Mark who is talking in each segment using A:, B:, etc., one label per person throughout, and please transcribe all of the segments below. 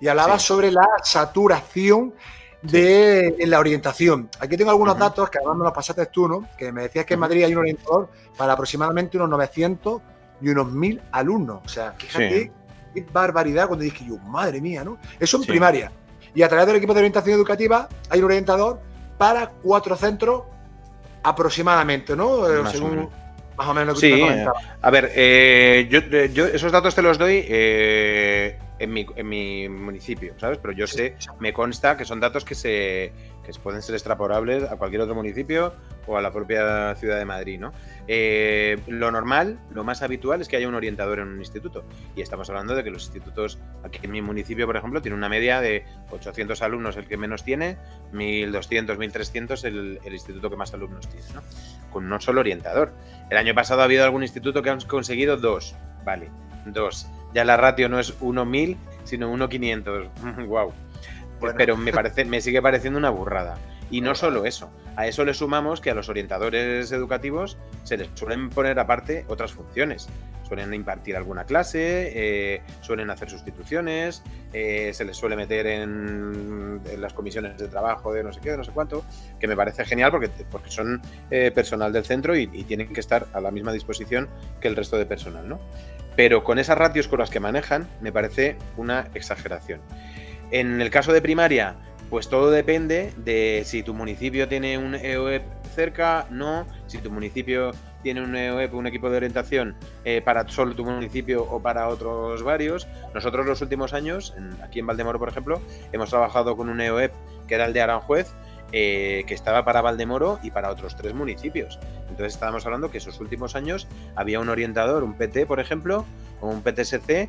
A: y hablaba
B: Sí.
A: sobre la saturación en la orientación. Aquí tengo algunos datos que además me los pasaste tú, ¿no? Que me decías que en Madrid hay un orientador para aproximadamente unos 900 y unos 1000 alumnos. O sea, fíjate qué barbaridad cuando dije yo, madre mía, ¿no? Eso en primaria. Y a través del equipo de orientación educativa hay un orientador para 4 centros aproximadamente, ¿no?
B: Más
A: Según más o menos lo que
B: sí,
A: tú me comentabas.
B: a ver, yo esos datos te los doy en mi municipio, ¿sabes? Pero yo sé, me consta que son datos que pueden ser extrapolables a cualquier otro municipio o a la propia ciudad de Madrid, ¿no? Lo normal, lo más habitual es que haya un orientador en un instituto. Y estamos hablando de que los institutos, aquí en mi municipio, por ejemplo, tiene una media de 800 alumnos el que menos tiene, 1.200, 1.300 el instituto que más alumnos tiene, ¿no? Con un solo orientador. El año pasado ha habido algún instituto que han conseguido 2, vale, 2. Ya la ratio no es 1.000, sino 1.500. Wow. Bueno. Pero me sigue pareciendo una burrada. Y no solo eso, a eso le sumamos que a los orientadores educativos se les suelen poner aparte otras funciones. Suelen impartir alguna clase, suelen hacer sustituciones, se les suele meter en las comisiones de trabajo de no sé qué, de no sé cuánto, que me parece genial porque son personal del centro y tienen que estar a la misma disposición que el resto de personal, ¿no? Pero con esas ratios con las que manejan, me parece una exageración. En el caso de primaria, pues todo depende de si tu municipio tiene un EOEP cerca, no, si tu municipio tiene un EOEP, un equipo de orientación para solo tu municipio o para otros varios. Nosotros los últimos años, aquí en Valdemoro, por ejemplo, hemos trabajado con un EOEP que era el de Aranjuez, que estaba para Valdemoro y para otros 3 municipios. Entonces estábamos hablando que esos últimos años había un orientador, un PT, por ejemplo, o un PTSC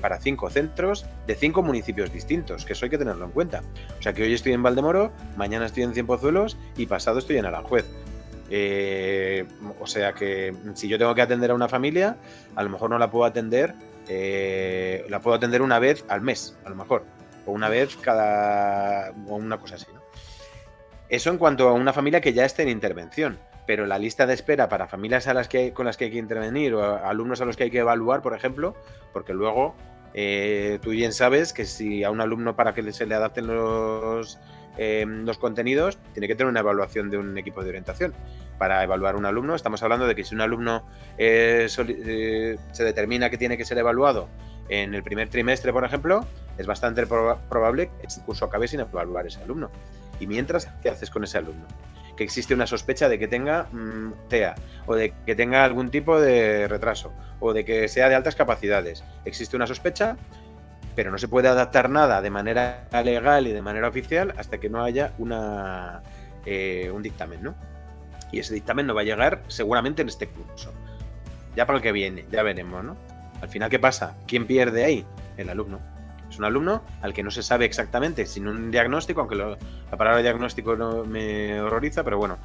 B: para 5 centros de 5 municipios distintos, que eso hay que tenerlo en cuenta. O sea que hoy estoy en Valdemoro, mañana estoy en Cienpozuelos y pasado estoy en Aranjuez. O sea que si yo tengo que atender a una familia, a lo mejor no la puedo atender, la puedo atender una vez al mes, a lo mejor, o una vez o una cosa así, ¿no? Eso en cuanto a una familia que ya esté en intervención, pero la lista de espera para familias con las que hay que intervenir o a alumnos a los que hay que evaluar, por ejemplo, porque luego tú bien sabes que si a un alumno para que se le adapten los contenidos, tiene que tener una evaluación de un equipo de orientación. Para evaluar un alumno, estamos hablando de que si un alumno se determina que tiene que ser evaluado en el primer trimestre, por ejemplo, es bastante probable que el curso acabe sin evaluar ese alumno. Y mientras, ¿qué haces con ese alumno? Que existe una sospecha de que tenga TEA, o de que tenga algún tipo de retraso, o de que sea de altas capacidades. Existe una sospecha, pero no se puede adaptar nada de manera legal y de manera oficial hasta que no haya un dictamen, ¿no? Y ese dictamen no va a llegar seguramente en este curso. Ya para el que viene, ya veremos, ¿no? Al final, ¿qué pasa? ¿Quién pierde ahí? El alumno. Es un alumno al que no se sabe exactamente, sin un diagnóstico, aunque la palabra diagnóstico no me horroriza, pero bueno,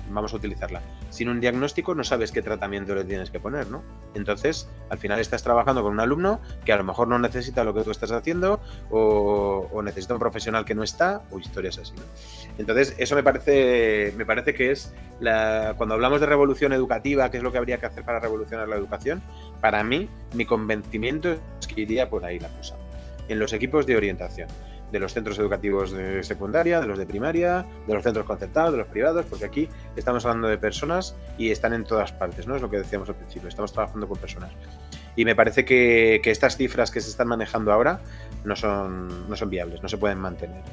B: vamos a utilizarla. Sin un diagnóstico no sabes qué tratamiento le tienes que poner, ¿no? Entonces, al final estás trabajando con un alumno que a lo mejor no necesita lo que tú estás haciendo o necesita un profesional que no está o historias así, ¿no? Entonces, eso me parece que es cuando hablamos de revolución educativa, ¿qué es lo que habría que hacer para revolucionar la educación? Para mí, mi convencimiento es que iría por ahí la cosa. En los equipos de orientación, de los centros educativos de secundaria, de los de primaria, de los centros concertados, de los privados, porque aquí estamos hablando de personas y están en todas partes, ¿no? Es lo que decíamos al principio, estamos trabajando con personas. Y me parece que estas cifras que se están manejando ahora no son viables, no se pueden mantener.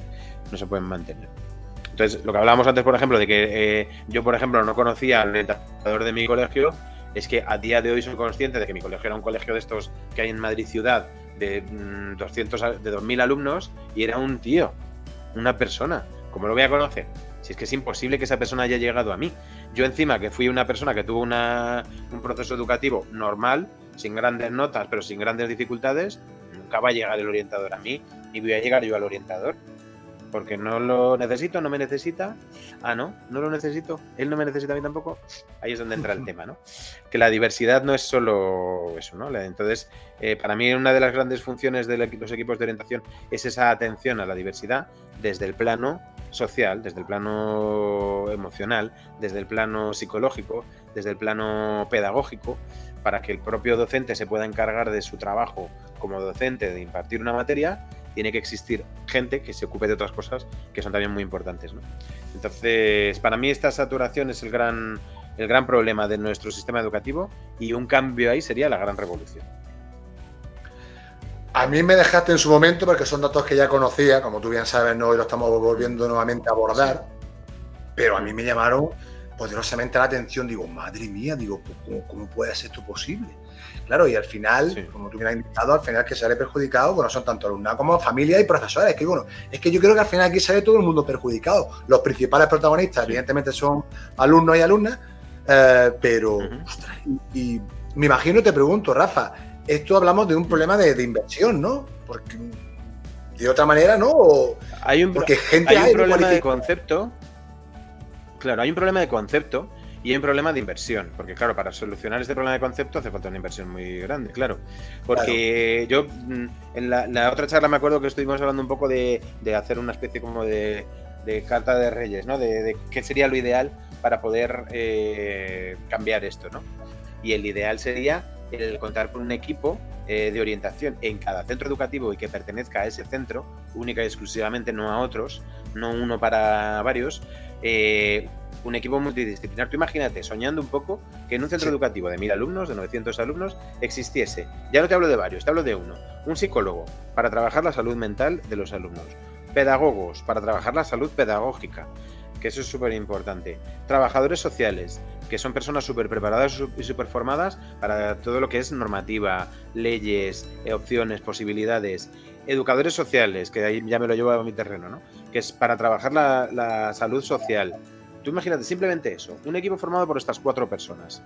B: Entonces, lo que hablábamos antes, por ejemplo, de que yo, por ejemplo, no conocía al orientador de mi colegio, es que a día de hoy soy consciente de que mi colegio era un colegio de estos que hay en Madrid ciudad, de 2.000 alumnos, y era un tío, una persona. ¿Cómo lo voy a conocer? Si es que es imposible que esa persona haya llegado a mí. Yo encima, que fui una persona que tuvo un proceso educativo normal, sin grandes notas, pero sin grandes dificultades, nunca va a llegar el orientador a mí, ni voy a llegar yo al orientador. Porque no lo necesito, no me necesita. Ah, no lo necesito. Él no me necesita a mí tampoco. Ahí es donde entra el tema, ¿no? Que la diversidad no es solo eso, ¿no? Entonces, para mí una de las grandes funciones de los equipos de orientación es esa atención a la diversidad desde el plano social, desde el plano emocional, desde el plano psicológico, desde el plano pedagógico, para que el propio docente se pueda encargar de su trabajo como docente de impartir una materia tiene que existir gente que se ocupe de otras cosas que son también muy importantes, ¿no? Entonces, para mí esta saturación es el gran problema de nuestro sistema educativo, y un cambio ahí sería la gran revolución.
A: A mí me dejaste en su momento, porque son datos que ya conocía, como tú bien sabes, ¿no? Hoy lo estamos volviendo nuevamente a abordar, pero a mí me llamaron poderosamente la atención. Digo, madre mía, digo, ¿cómo puede ser esto posible? Claro, y al final, como tú bien has indicado, al final que sale perjudicado, bueno, son tanto alumnado como familia y profesores. Es que yo creo que al final aquí sale todo el mundo perjudicado. Los principales protagonistas, evidentemente, son alumnos y alumnas, pero, ostras, y me imagino, te pregunto, Rafa, esto hablamos de un problema de inversión, ¿no? Porque de otra manera, ¿no?
B: Porque hay un problema de concepto. Claro, hay un problema de concepto y hay un problema de inversión. Porque, claro, para solucionar este problema de concepto hace falta una inversión muy grande, claro. Porque yo, en la otra charla me acuerdo que estuvimos hablando un poco de hacer una especie como de carta de reyes, ¿no? De qué sería lo ideal para poder cambiar esto, ¿no? Y el ideal sería el contar con un equipo de orientación en cada centro educativo y que pertenezca a ese centro, única y exclusivamente, no a otros, no uno para varios, un equipo multidisciplinar. Tú imagínate, soñando un poco, que en un centro educativo de 1000 alumnos, de 900 alumnos, existiese, ya no te hablo de varios, te hablo de uno, un psicólogo para trabajar la salud mental de los alumnos, pedagogos para trabajar la salud pedagógica, que eso es súper importante, trabajadores sociales, que son personas súper preparadas y súper formadas para todo lo que es normativa, leyes, opciones, posibilidades, educadores sociales, que ahí ya me lo llevo a mi terreno, ¿no? Que es para trabajar la salud social. Tú imagínate, simplemente eso, un equipo formado por estas 4 personas.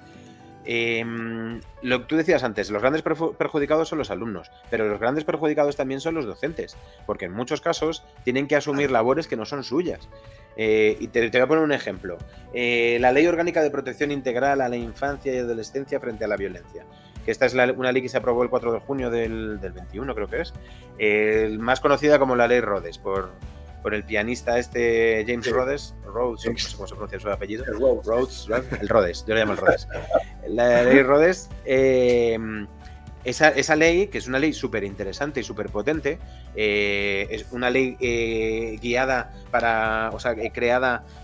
B: Lo que tú decías antes, los grandes perjudicados son los alumnos, pero los grandes perjudicados también son los docentes, porque en muchos casos tienen que asumir labores que no son suyas. Y te voy a poner un ejemplo. La Ley Orgánica de Protección Integral a la Infancia y Adolescencia frente a la Violencia, que esta es una ley que se aprobó el 4 de junio del 21, creo que es, más conocida como la Ley Rhodes, por el pianista James Rhodes, no sé cómo se pronuncia su apellido, el Rhodes, yo le llamo el Rhodes. La Ley Rhodes, esa ley, que es una ley súper interesante y súper potente, es una ley creada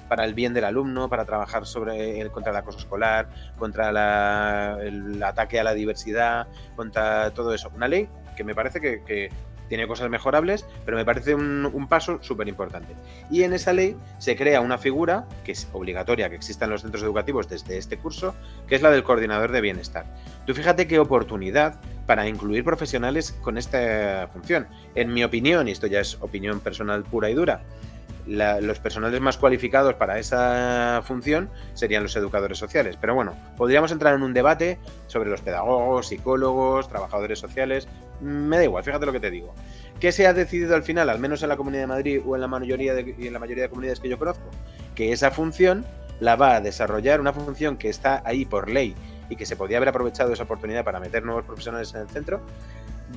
B: para el bien del alumno, para trabajar contra el acoso escolar, contra el ataque a la diversidad, contra todo eso. Una ley que me parece que tiene cosas mejorables, pero me parece un paso súper importante. Y en esa ley se crea una figura que es obligatoria, que exista en los centros educativos desde este curso, que es la del coordinador de bienestar. Tú fíjate qué oportunidad para incluir profesionales con esta función. En mi opinión, y esto ya es opinión personal pura y dura, los personales más cualificados para esa función serían los educadores sociales. Pero bueno, podríamos entrar en un debate sobre los pedagogos, psicólogos, trabajadores sociales. Me da igual, fíjate lo que te digo. ¿Qué se ha decidido al final, al menos en la Comunidad de Madrid o en la mayoría de comunidades que yo conozco? Que esa función la va a desarrollar, una función que está ahí por ley y que se podía haber aprovechado esa oportunidad para meter nuevos profesionales en el centro,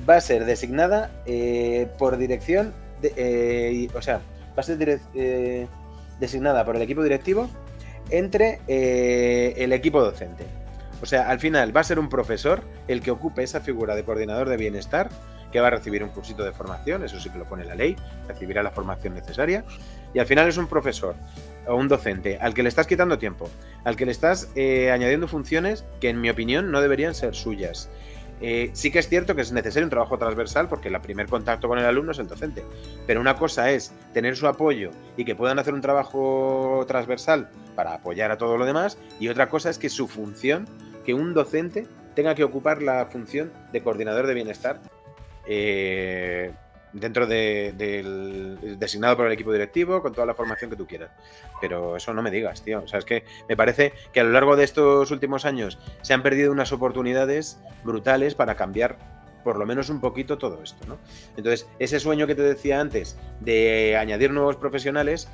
B: va a ser designada por dirección, va a ser designada por el equipo directivo entre el equipo docente. O sea, al final va a ser un profesor el que ocupe esa figura de coordinador de bienestar, que va a recibir un cursito de formación, eso sí que lo pone la ley, recibirá la formación necesaria, y al final es un profesor o un docente al que le estás quitando tiempo, al que le estás añadiendo funciones que, en mi opinión, no deberían ser suyas. Sí que es cierto que es necesario un trabajo transversal, porque el primer contacto con el alumno es el docente, pero una cosa es tener su apoyo y que puedan hacer un trabajo transversal para apoyar a todo lo demás, y otra cosa es que su función, que un docente tenga que ocupar la función de coordinador de bienestar dentro del designado por el equipo directivo, con toda la formación que tú quieras. Pero eso no me digas, tío. O sea, es que me parece que a lo largo de estos últimos años se han perdido unas oportunidades brutales para cambiar por lo menos un poquito todo esto, ¿no? Entonces, ese sueño que te decía antes de añadir nuevos profesionales,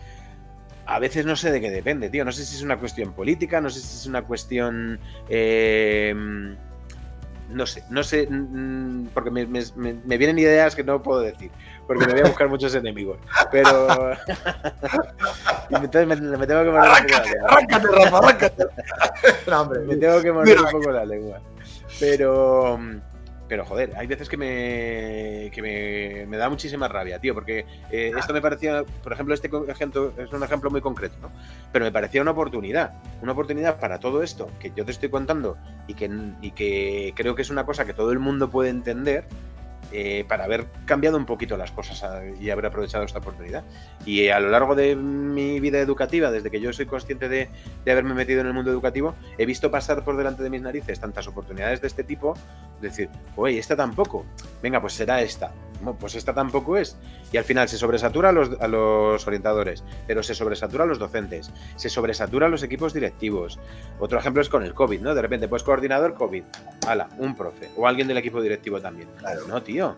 B: a veces no sé de qué depende, tío. No sé si es una cuestión política, no sé si es una cuestión... no sé, porque me vienen ideas que no puedo decir, porque me voy a buscar muchos enemigos, pero... Entonces me tengo que morder un poco la lengua.
A: Arráncate, Rafa, arráncate. No, hombre,
B: me tengo que morder un poco la lengua. Pero Pero joder, hay veces que me da muchísima rabia, tío, porque esto me parecía, por ejemplo, este ejemplo es un ejemplo muy concreto, ¿no? Pero me parecía una oportunidad para todo esto que yo te estoy contando y que creo que es una cosa que todo el mundo puede entender. Para haber cambiado un poquito las cosas y haber aprovechado esta oportunidad. Y a lo largo de mi vida educativa, desde que yo soy consciente de haberme metido en el mundo educativo, he visto pasar por delante de mis narices tantas oportunidades de este tipo, decir, oye, esta tampoco, venga, pues será esta, no, pues esta tampoco es. Y al final se sobresatura a los orientadores, pero se sobresatura a los docentes, se sobresatura a los equipos directivos. Otro ejemplo es con el COVID, ¿no? De repente, pues coordinador COVID, ala, un profe, o alguien del equipo directivo también. Claro. No, tío.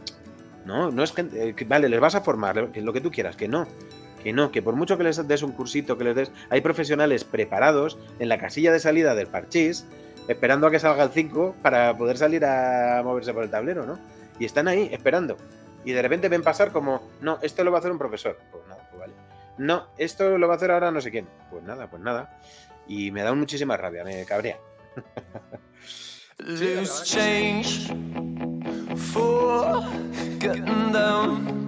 B: No es que vale, les vas a formar lo que tú quieras, que por mucho que les des un cursito, que les des, hay profesionales preparados en la casilla de salida del parchís, esperando a que salga el 5 para poder salir a moverse por el tablero, ¿no? Y están ahí esperando. Y de repente ven pasar como, no, esto lo va a hacer un profesor. Pues nada, pues vale. No, esto lo va a hacer ahora no sé quién. Pues nada. Y me da muchísima rabia, me cabrea.
C: Loose change for getting down.